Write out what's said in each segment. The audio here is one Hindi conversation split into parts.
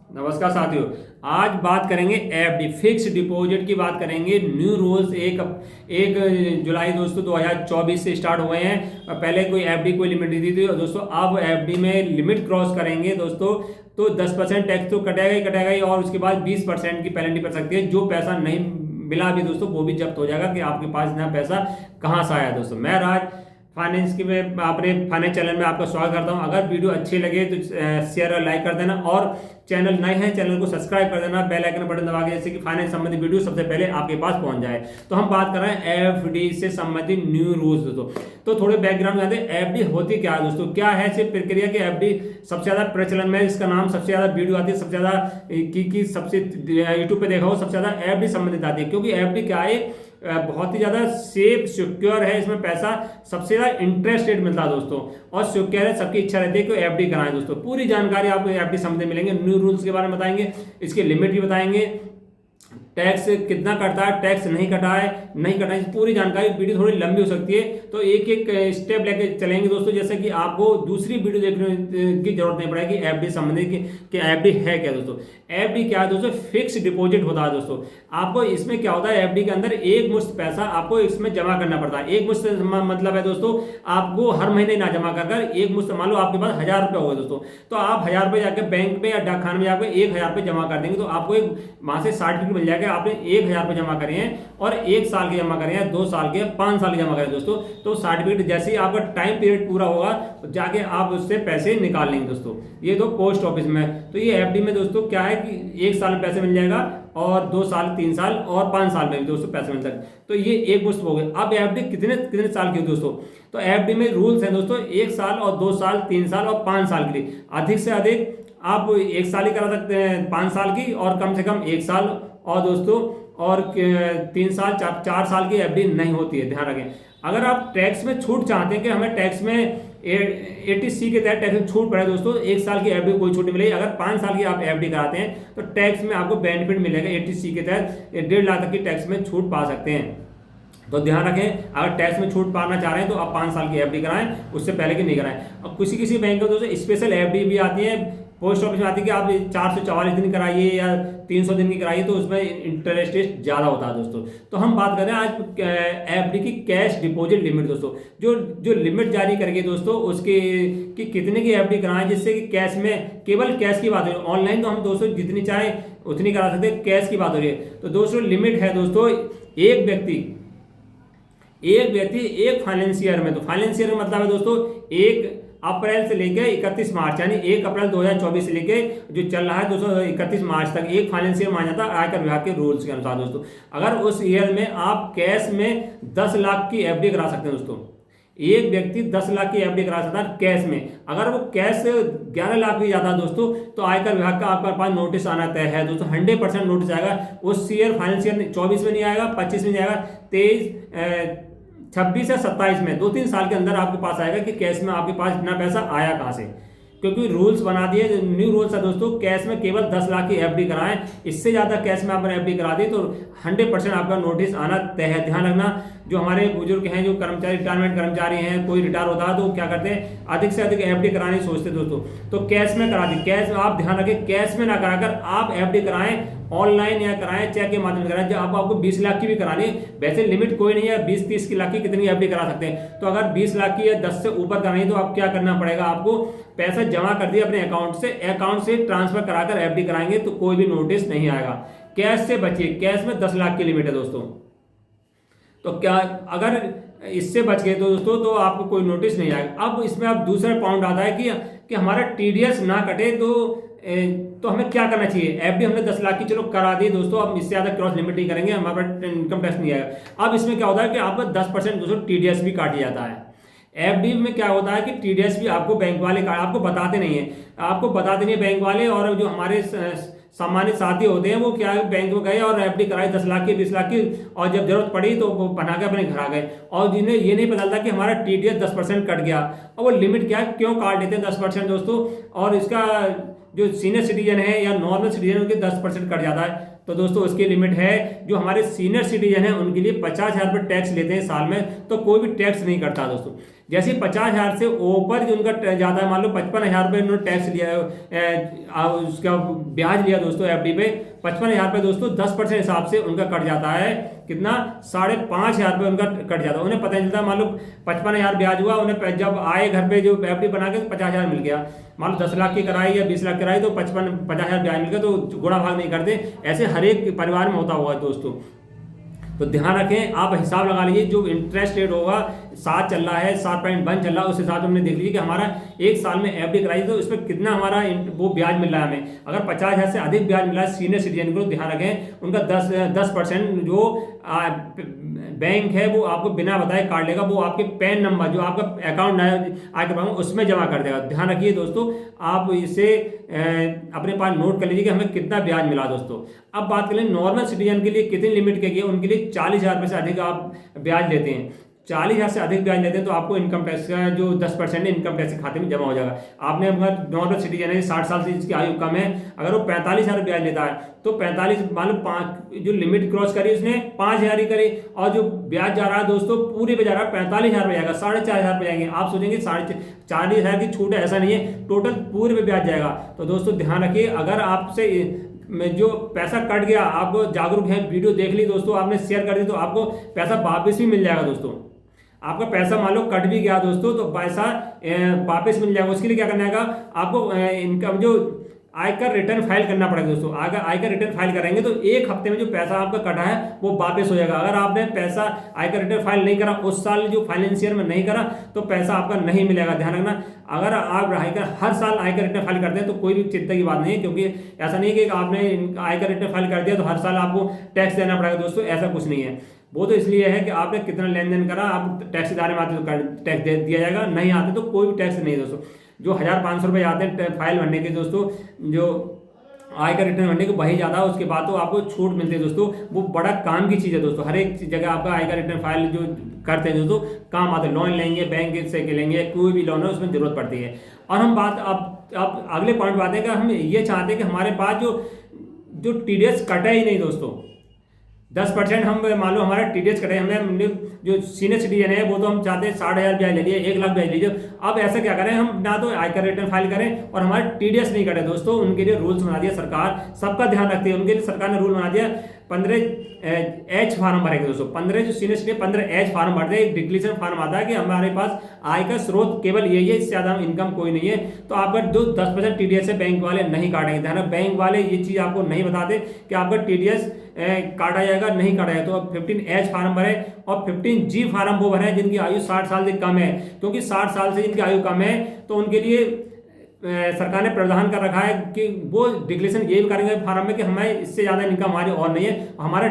नमस्कार साथियों। आज बात करेंगे एफडी फिक्स डिपॉजिट की बात करेंगे। न्यू रूल्स एक जुलाई दोस्तों 2024 से स्टार्ट हुए हैं। पहले कोई एफडी कोई लिमिट नहीं थी दोस्तों, अब एफडी में लिमिट क्रॉस करेंगे दोस्तों तो 10% टैक्स तो कटेगा ही और उसके बाद 20% की पेनल्टी पड़ सकती है। जो पैसा नहीं मिला अभी दोस्तों वो भी जब्त हो जाएगा कि आपके पास इतना पैसा कहाँ से आया। दोस्तों मैं राज फाइनेंस की मैं अपने फाइनेंस चैनल में आपका स्वागत करता हूं। अगर वीडियो अच्छी लगे तो शेयर और लाइक कर देना और चैनल नए हैं चैनल को सब्सक्राइब कर देना, बेल आइकन बटन दबा के, जैसे कि फाइनेंस संबंधी वीडियो सबसे पहले आपके पास पहुंच जाए। तो हम बात कर रहे हैं एफडी से संबंधित न्यू रूल्स दोस्तों। तो थोड़े बैकग्राउंड में एफडी होती क्या है दोस्तों, क्या है सिर्फ प्रक्रिया की एफडी सबसे ज्यादा प्रचलन में, इसका नाम सबसे ज्यादा वीडियो आती है, सबसे ज्यादा की सबसे यूट्यूब पे देखा हो सबसे ज्यादा एफडी संबंधित आती है। क्योंकि एफडी क्या है, बहुत ही ज्यादा सेफ सिक्योर है। इसमें पैसा सबसे ज्यादा इंटरेस्ट रेट मिलता है दोस्तों और सिक्योर है। सबकी इच्छा रहती है कि एफडी कराएं दोस्तों। पूरी जानकारी आपको एफडी संबंधी मिलेंगे। न्यू रूल्स के बारे में बताएंगे, इसकी लिमिट भी बताएंगे, टैक्स कितना कटता है, टैक्स नहीं कटा है, पूरी जानकारी। वीडियो थोड़ी लंबी हो सकती है तो एक एक स्टेप लेके चलेंगे दोस्तों, जैसे कि आपको दूसरी वीडियो देखने की जरूरत नहीं पड़ेगी एफडी संबंधित कि एफडी है क्या दोस्तों। एफडी क्या है दोस्तों, फिक्स डिपॉजिट होता है दोस्तों। आपको इसमें क्या होता है, एफडी के अंदर एक मुश्त पैसा आपको इसमें जमा करना पड़ता है। एक मुश्त मतलब है दोस्तों, आपको हर महीने ना जमा कर एक मुश्त, मान लो आपके पास 1000 रुपये होगा दोस्तों, तो आप 1000 रुपये जाकर बैंक में या डाकखाने में जाकर 1000 रुपये जमा कर देंगे तो आपको एक वहां से सर्टिफिकेट मिल जाएगा। आपने 1000 रुपये जमा करे हैं और 1 साल के जमा करे हैं, 2 साल के, 5 साल के जमा करें दोस्तों, तो सर्टिफिकेट जैसे ही आपका टाइम पीरियड पूरा होगा तो जाके आप उससे पैसे निकाल लेंगे दोस्तों। ये तो पोस्ट ऑफिस में। तो ये एफडी में दोस्तों क्या है कि 1 साल में पैसे मिल जाएगा और 2 साल, 3 साल और 5 साल में भी दोस्तों पैसे मिल सकते। तो ये एक मुश्त हो गए। अब एफडी कितने कितने साल की दोस्तों, तो एफडी में रूल्स हैं दोस्तों 1 साल और 2 साल, 3 साल और 5 साल के लिए। अधिक से अधिक आप 1 साल ही करा सकते हैं 5 साल की, और कम से कम 1 साल और दोस्तों और 3 साल, 4 साल की एफडी नहीं होती है, ध्यान रखें। अगर आप टैक्स में छूट चाहते हैं कि हमें टैक्स में 80C के तहत टैक्स में छूट पड़े दोस्तों, 1 साल की एफडी कोई छूट नहीं मिलेगी। अगर 5 साल की आप एफडी कराते हैं तो टैक्स में आपको बेनिफिट मिलेगा। 80C के तहत 1.5 लाख तक की टैक्स में छूट पा सकते हैं। तो ध्यान रखें, अगर टैक्स में छूट पाना चाह रहे हैं तो आप 5 साल की एफडी कराएं, उससे पहले की नहीं कराएं। और किसी बैंक में दोस्तों स्पेशल एफडी भी आती है, पोस्ट ऑफिस में आती है कि आप 444 दिन कराइए या 300 दिन की कराइए, तो उसमें इंटरेस्ट रेट ज़्यादा होता है दोस्तों। तो हम बात कर रहे हैं आज एफडी की कैश डिपॉजिट लिमिट दोस्तों। जो लिमिट जारी करके दोस्तों उसके कि कितने की एफडी कराएं, जिससे कि कैश में, केवल कैश की बात हो रही है। ऑनलाइन तो हम दोस्तों जितनी चाहे उतनी करा सकते हैं, कैश की बात हो रही है। तो दोस्तों लिमिट है दोस्तों, एक व्यक्ति एक फाइनेंशियर में, तो फाइनेंशियर में मतलब है दोस्तों 1 अप्रैल से लेकर 31 मार्च, यानी 1 अप्रैल 2024 से लेकर जो चल रहा है दोस्तों 31 मार्च तक एक फाइनेंशियल माना जाता है आयकर विभाग के रूल्स के अनुसार दोस्तों। अगर उस ईयर में आप कैश में 10 लाख की एफडी करा सकते हैं दोस्तों, एक व्यक्ति 10 लाख की एफडी करा सकता है कैश में। अगर वो कैश 11 लाख भी जाता है दोस्तों तो आयकर विभाग का आपके पास नोटिस आना तय है दोस्तों। 100% नोटिस आएगा उस ईयर, फाइनेंशियल 24 में नहीं आएगा, 25 में नहीं आएगा, 23, 26 या 27 में, 2-3 साल के अंदर आपके पास आएगा कि कैश में आपके पास इतना पैसा आया कहां से। क्योंकि रूल्स बना दिए, न्यू रूल्स है दोस्तों, कैश में केवल 10 लाख की एफडी कराएं। इससे ज्यादा कैश में आपने एफडी करा दी तो 100% आपका नोटिस आना तय है। ध्यान रखना, जो हमारे बुजुर्ग हैं, जो कर्मचारी, रिटायरमेंट कर्मचारी हैं, कोई रिटायर होता है तो क्या करते हैं, अधिक से अधिक एफडी कराने सोचते दोस्तों, तो कैश में करा दी। कैश में आप ध्यान रखें, कैश में ना कराकर आप एफडी कराएं, ऑनलाइन या कराएं, चेक के माध्यम से कराएं। जब आपको 20 लाख की भी करानी है, वैसे लिमिट कोई नहीं है, 20-30 लाख की कितनी एफडी करा सकते हैं। तो अगर 20 लाख की या 10 से ऊपर करानी है तो आप क्या करना पड़ेगा, आपको पैसा जमा कर दिया अपने अकाउंट से ट्रांसफर कराकर एफडी कराएंगे तो कोई भी नोटिस नहीं आएगा। कैश से बचिए, कैश में 10 लाख की लिमिट है दोस्तों। तो क्या अगर इससे बच गए तो दोस्तों तो आपको कोई नोटिस नहीं आएगा। अब इसमें अब दूसरा पॉइंट आता है कि हमारा टीडीएस ना कटे तो हमें क्या करना चाहिए। एफडी हमने 10 लाख की चलो करा दी दोस्तों, अब इससे ज्यादा क्रॉस लिमिट नहीं करेंगे, हमारे पास इनकम टैक्स नहीं आएगा। अब इसमें क्या होता है कि आपका 10% दोस्तों टीडीएस भी काट जाता है। एफडी में क्या होता है कि टीडीएस भी आपको बैंक वाले आपको बताते नहीं है बैंक वाले। और जो हमारे सामान्य साथी होते हैं वो क्या है, बैंक में गए और एफडी कराई 10 लाख की, 20 लाख की, और जब जरूरत पड़ी तो वो बना के अपने घर आ गए, और जिन्हें ये नहीं पता था कि हमारा टीडीएस 10% कट गया। और वो लिमिट क्या है, क्यों काट लेते हैं 10% दोस्तों, और इसका जो सीनियर सिटीजन है या नॉर्मल सिटीजन उनके 10% कट जाता है। तो दोस्तों उसकी लिमिट है, जो हमारे सीनियर सिटीजन है उनके लिए 50,000 रुपये टैक्स लेते हैं साल में, तो कोई भी टैक्स नहीं कटता दोस्तों। जैसे 50,000 से ऊपर जो उनका जाता है, मान लो 55,000 रुपये उन्होंने टैक्स लिया, उसका ब्याज लिया दोस्तों एफडी पे 55,000 रुपये दोस्तों 10% हिसाब से उनका कट जाता है कितना, 5,500 रुपये उनका कट जाता है। उन्हें पता नहीं चलता, मान लो 55,000 ब्याज हुआ, उन्हें जब आए घर पे जो एफडी बना के 50,000 मिल गया, मान लो 10 लाख की कराई या 20 लाख कराई तो 50,000 ब्याज मिल गया, तो गुणा भाग नहीं करते। ऐसे हर एक परिवार में होता हुआ दोस्तों, तो ध्यान रखें, आप हिसाब लगा लीजिए जो इंटरेस्ट रेट होगा 7 चल रहा है, 7.1 चल रहा है, उस हिसाब से हमने देख लीजिए कि हमारा एक साल में एफडी कराई तो इसमें कितना हमारा वो ब्याज मिल रहा है हमें। अगर 50,000 से अधिक ब्याज मिल रहा है सीनियर सिटीजन को, ध्यान रखें उनका 10% जो बैंक है वो आपको बिना बताए काट लेगा, वो आपके पैन नंबर जो आपका अकाउंट आके पाऊंगा उसमें जमा कर देगा। ध्यान रखिए दोस्तों, आप इसे अपने पास नोट कर लीजिए कि हमें कितना ब्याज मिला दोस्तों। अब बात करें नॉर्मल सिटीजन के लिए कितनी लिमिट के लिए, उनके लिए 40,000 रुपये से अधिक आप ब्याज लेते हैं, 40,000 से अधिक ब्याज लेते हैं तो आपको इनकम टैक्स का जो 10% है इनकम टैक्स के खाते में जमा हो जाएगा। आपने अगर नॉर्मल सिटीजन है 60 साल से जिसकी आयु कम है, अगर वो 45,000 ब्याज लेता है तो 45 मान लो 5 जो लिमिट क्रॉस करी उसने 5,000 ही करी, और जो ब्याज जा रहा है दोस्तों पूरे पे जा रहा है 45,000 रुपये जाएगा, 4,500 रुपये जाएंगे। आप सोचेंगे 40,000 की छूट है, ऐसा नहीं है, टोटल पूरे पे ब्याज जाएगा। तो दोस्तों ध्यान रखिए, अगर आपसे में जो पैसा कट गया, आपको जागरूक है, वीडियो देख ली दोस्तों, आपने शेयर कर दी तो आपको पैसा वापस भी मिल जाएगा दोस्तों। आपका पैसा मान लो कट भी गया दोस्तों तो पैसा वापस मिल जाएगा। उसके लिए क्या करना है, आपको इनकम जो आयकर रिटर्न फाइल करना पड़ेगा दोस्तों। अगर आयकर रिटर्न फाइल करेंगे तो एक हफ्ते में जो पैसा आपका कटा है वो वापस हो जाएगा। अगर आपने पैसा आयकर रिटर्न फाइल नहीं करा, उस साल जो फाइनेंशियल में नहीं करा, तो पैसा आपका नहीं मिलेगा। ध्यान रखना, अगर आप हर साल आयकर रिटर्न फाइल करते हैं तो कोई भी चिंता की बात नहीं है, क्योंकि ऐसा नहीं कि आपने आयकर रिटर्न फाइल कर दिया तो हर साल आपको टैक्स देना पड़ेगा दोस्तों, ऐसा कुछ नहीं है। वो तो इसलिए है कि आपने कितना लेन देन करा, आप टैक्स इदारे में आते तो टैक्स दे दिया जाएगा, नहीं आते तो कोई भी टैक्स नहीं है दोस्तों। जो 1,500 रुपये आते हैं फाइल भरने के दोस्तों, जो आयकर रिटर्न भरने के वही ज़्यादा, उसके बाद तो आपको छूट मिलती है दोस्तों। वो बड़ा काम की चीज़ है दोस्तों, हर एक जगह आपका आयकर रिटर्न फाइल जो करते हैं दोस्तों काम आते हैं। लोन लेंगे बैंक से लेंगे, कोई भी लोन है उसमें जरूरत पड़ती है। और हम बात अब अगले पॉइंट पर आते हैं कि हम ये चाहते हैं कि हमारे पास जो टीडीएस कटे ही नहीं दोस्तों, 10% हम मान लो हमारा टीडीएस कटे, हमने जो सीनियर सिटीजन है वो तो हम चाहते हैं 60,000 ब्याज ले लिए, 1 लाख ब्याज लीजिए। अब ऐसा क्या करें, हम ना तो आयकर रिटर्न फाइल करें और हमारे टीडीएस नहीं कटे दोस्तों। उनके लिए रूल्स बना दिया सरकार, सबका ध्यान रखती है, उनके लिए सरकार ने रूल बना दिया 15H फार्म भरेंगे दोस्तों। 15 जो सीनियर सिटीजन 15H फार्म भरते हैं, एक डिक्लेरेशन फार्म आता है कि हमारे पास आय का स्रोत केवल यही है, इससे ज्यादा इनकम कोई नहीं है। तो आपका जो 10% टीडीएस है बैंक वाले नहीं काटेंगे। ध्यान, बैंक वाले ये चीज आपको नहीं बताते कि आपका टीडीएस काटा जाएगा नहीं काटा जाएगा। तो अब 15H फार्म भरे और 15G फार्म वो भरे जिनकी आयु 60 साल से कम है, क्योंकि 60 साल से जिनकी आयु कम है तो उनके लिए सरकार ने प्रावधान कर रखा है कि वो डिक्लेरेशन ये भी करेंगे फार्म में कि हमें इससे ज़्यादा इनकम हमारी और नहीं है, हमारा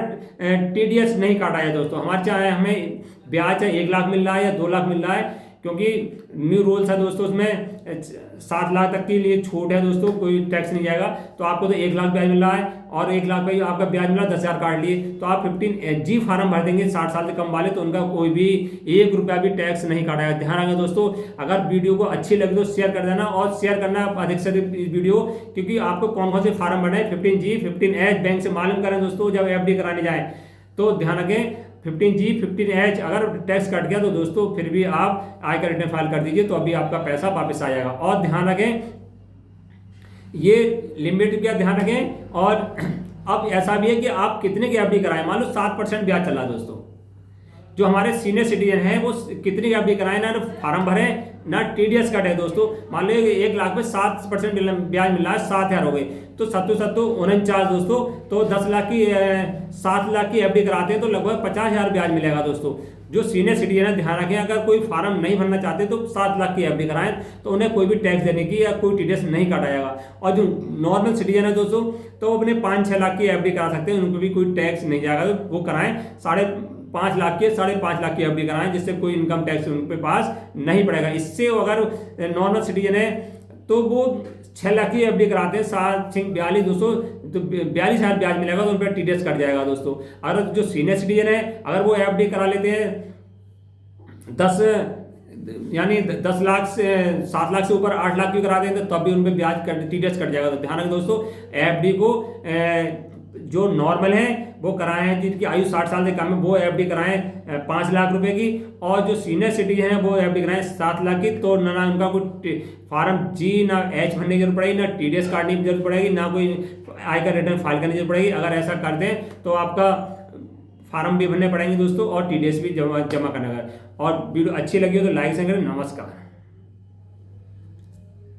टीडीएस नहीं काटा है दोस्तों। हमारे चाहे हमें ब्याज चाहे 1 लाख मिल रहा है या 2 लाख मिल रहा है, क्योंकि न्यू रूल्स है दोस्तों, उसमें 7 लाख तक के लिए छूट है दोस्तों, कोई टैक्स नहीं जाएगा। तो आपको तो 1 लाख ब्याज मिल रहा है और 1 लाख पे आपका ब्याज मिला 10,000 काट लिए, तो आप 15G फार्म भर देंगे 60 साल से कम वाले, तो उनका कोई भी 1 रुपया भी टैक्स नहीं काटेगा। ध्यान रखें दोस्तों, अगर वीडियो को अच्छी लगे तो शेयर कर देना और शेयर करना अधिक से अधिक वीडियो, क्योंकि आपको कौन कौन से फार्म भरना है 15G 15H बैंक से मालूम करें दोस्तों जब एफडी कराने जाए। तो ध्यान रखें 15G 15H अगर टैक्स कट गया तो दोस्तों फिर भी आप आयकर रिटर्न फाइल कर दीजिए, तो अभी आपका पैसा वापस आ जाएगा। और ध्यान रखें ये लिमिट का ध्यान रखें। और अब ऐसा भी है कि आप कितने की एफडी कराएं, मान लो 7% ब्याज चला दोस्तों, जो हमारे सीनियर सिटीजन हैं वो कितने की एफडी कराएं, ना फार्म भरें ना टीडीएस कटे दोस्तों। मान लो 1 लाख में 7% ब्याज मिल रहा है, 7,000 हो गए तो 7 दोस्तों, तो 10 लाख की 7 लाख की एफडी कराते हैं तो लगभग 50,000 ब्याज मिलेगा दोस्तों। जो सीनियर सिटीजन है ध्यान रखें, अगर कोई फार्म नहीं भरना चाहते तो 7 लाख की एफडी कराएं तो उन्हें कोई भी टैक्स देने की या कोई टीडीएस नहीं काटा जाएगा। और जो नॉर्मल सिटीजन है दोस्तों तो अपने 5-6 लाख की एफडी करा सकते हैं, उनको भी कोई टैक्स नहीं जाएगा, तो वो कराएं 5.5 लाख की 5.5 लाख की एफडी कराएं, जिससे कोई इनकम टैक्स उनके पास नहीं पड़ेगा। इससे अगर नॉर्मल सिटीजन है तो वो 6 लाख की एफडी कराते हैं 7-42 दोस्तों, तो 42,000 ब्याज मिलेगा तो उन पर टीडीएस कट जाएगा दोस्तों। अगर जो सीनियर सिटीजन है अगर वो एफडी करा लेते हैं 10 लाख से 7 लाख से ऊपर 8 लाख की करा देंगे तब भी उन पर ब्याज टीडीएस कट जाएगा। तो ध्यान रखें दोस्तों, एफडी को जो नॉर्मल है वो कराए हैं, जिनकी आयु 60 साल से कम है वो एफडी कराएं 5 लाख रुपए की, और जो सीनियर सिटीजन है वो एफडी कराएं 7 लाख की। तो ना उनका कोई फार्म जी ना एच भरने की जरूरत पड़ेगी, ना टीडीएस काटने की जरूरत पड़ेगी, ना कोई आयकर रिटर्न फाइल करने की जरूरत पड़ेगी। अगर ऐसा कर दें तो आपका फार्म भी भरने पड़ेंगे दोस्तों, और टीडीएस भी जमा करना है। और वीडियो अच्छी लगी हो तो लाइक शेयर करें। नमस्कार।